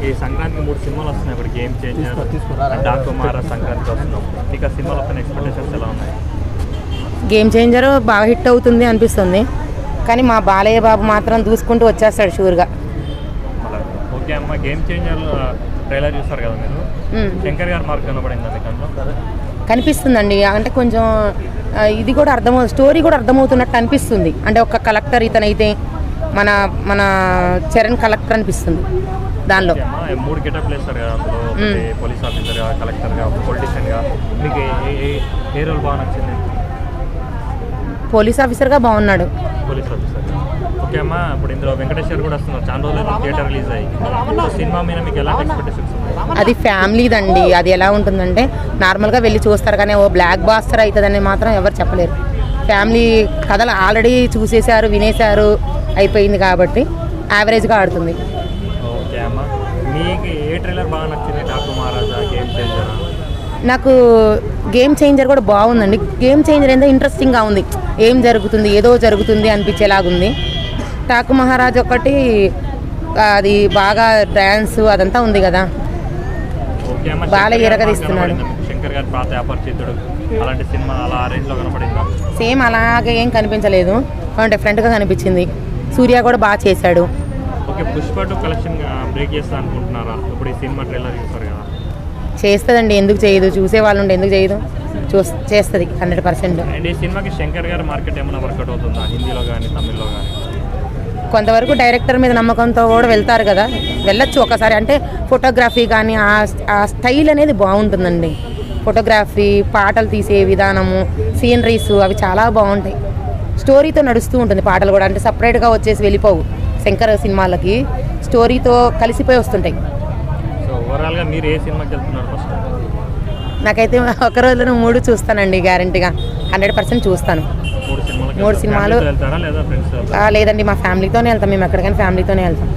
ఈ సంక్రాంతికి 3 సినిమాలు వస్తున్నాయి. ఇప్పుడు గేమ్ చేంజర్, డాకు మారా సంక్రాంతికి వస్తున్నాం. మీకు ఆ సినిమాలో వస్తున్న ఎక్స్పెక్టేషన్స్ ఎలా ఉన్నాయి? గేమ్ చేంజర్ బాగా హిట్ అవుతుంది అనిపిస్తుంది, కానీ మా బాలయ్య బాబు మాత్రం దూసుకుంటూ వచ్చేస్తాడు షూర్గా. ఓకే అమ్మ, గేమ్ చేంజర్ ట్రైలర్ చూస్తారు కదా మీరు, శంకర్ గారి మార్క్ కనబడింది మీకు అందులో? కనిపిస్తుందండి. అంటే కొంచెం ఇది కూడా స్టోరీ కూడా అర్థమవుతున్నట్టు అనిపిస్తుంది. అంటే ఒక కలెక్టర్ ఇతనైతే మన మన చరణ్ కలెక్టర్ అనిపిస్తుంది దానిలో. 3 గెటప్ వేస్తారు కదా అందులో, పోలీస్ ఆఫీసర్గా, కలెక్టర్గా, పొలిటీషియన్గా. మీకు ఏ రోల్ బాగా నచ్చింది? పోలీస్ ఆఫీసర్గా బాగున్నాడు. పోలీస్ ఆఫీసర్గా ఓకే అమ్మ. ఇప్పుడు ఇందులో వెంకటేశ్వర్ కూడా వస్తున్నారు, చాలా రోజులు థియేటర్ రిలీజ్ అయ్యి. సినిమా మీద మీకు ఎలాంటి ఎక్స్పెక్టేషన్స్ ఉన్నాయి? అది ఫ్యామిలీదండి. అది ఎలా ఉంటుందంటే నార్మల్గా వెళ్ళి చూస్తారు, కానీ ఓ బ్లాక్ బాస్టర్ అవుతుందని మాత్రం ఎవరు చెప్పలేరు. ఫ్యామిలీ కథలు ఆల్రెడీ చూసేశారు, వినేశారు, అయిపోయింది కాబట్టి యావరేజ్గా ఆడుతుంది. ఓకే అమ్మ, మీకు ఏ ట్రైలర్ బాగా నచ్చింది? డాకు మహారాజా, గేమ్ చేంజర్? నాకు గేమ్ చేంజర్ కూడా బాగుందండి. గేమ్ చేంజర్ ఏంటో ఇంట్రెస్టింగ్గా ఉంది, ఏం జరుగుతుంది, ఏదో జరుగుతుంది అనిపించేలాగుంది. డాకు మహారాజ్ ఒకటి అది బాగా డ్యాన్స్ అదంతా ఉంది కదా, బాగా ఎరగదీస్తున్నాడు. శంకర్ గారి పాత అపరిచితుడు అలాంటి సినిమా అలా ఆ రేంజ్లో కనపడిందా? సేమ్ అలాగే ఏం కనిపించలేదు, డిఫరెంట్గా కనిపించింది. సూర్య కూడా బాగా చేశాడు. ఓకే, పుష్ప 2 కలెక్షన్ బ్రేక్ చేస్తా అనుకుంటున్నారా? ఇప్పుడు ఈ సినిమా ట్రైలర్ చూస్తారు కదా. చేస్తుందండి, ఎందుకు చేయదు? చూసే వాళ్ళు ఉండి ఎందుకు చేయదు? చేస్తుంది 100%. అండ్ ఈ సినిమాకి శంకర్ గారి మార్కెట్ ఏమైనా వర్కౌట్ అవుతుందా, హిందీలో కానీ తమిళ్లో కానీ? కొంతవరకు డైరెక్టర్ మీద నమ్మకంతో కూడా వెళ్తారు కదా, వెళ్ళొచ్చు ఒకసారి. అంటే ఫోటోగ్రఫీ కానీ ఆ స్టైల్ అనేది బాగుంటుందండి. ఫోటోగ్రఫీ, పాటలు తీసే విధానము, సీనరీస్ అవి చాలా బాగుంటాయి. స్టోరీతో నడుస్తూ ఉంటుంది పాటలు కూడా. అంటే సపరేట్గా వచ్చేసి వెళ్ళిపోవు శంకర్ సినిమాలకి, స్టోరీతో కలిసిపోయి వస్తుంటాయి. సో ఓవరాల్గా మీరు ఏ సినిమాకి వెళ్తున్నారు ఫస్ట్? నాకైతే ఒక రోజులో 3 చూస్తానండి, గ్యారంటీగా 100% చూస్తాను. 3 సినిమాలు లేదండి, మా ఫ్యామిలీతోనే వెళ్తాం. మేము ఎక్కడికైనా ఫ్యామిలీతోనే వెళ్తాం.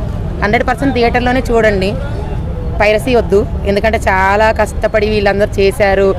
100% థియేటర్లోనే చూడండి, పైరసీ వద్దు. ఎందుకంటే చాలా కష్టపడి వీళ్ళందరూ చేశారు.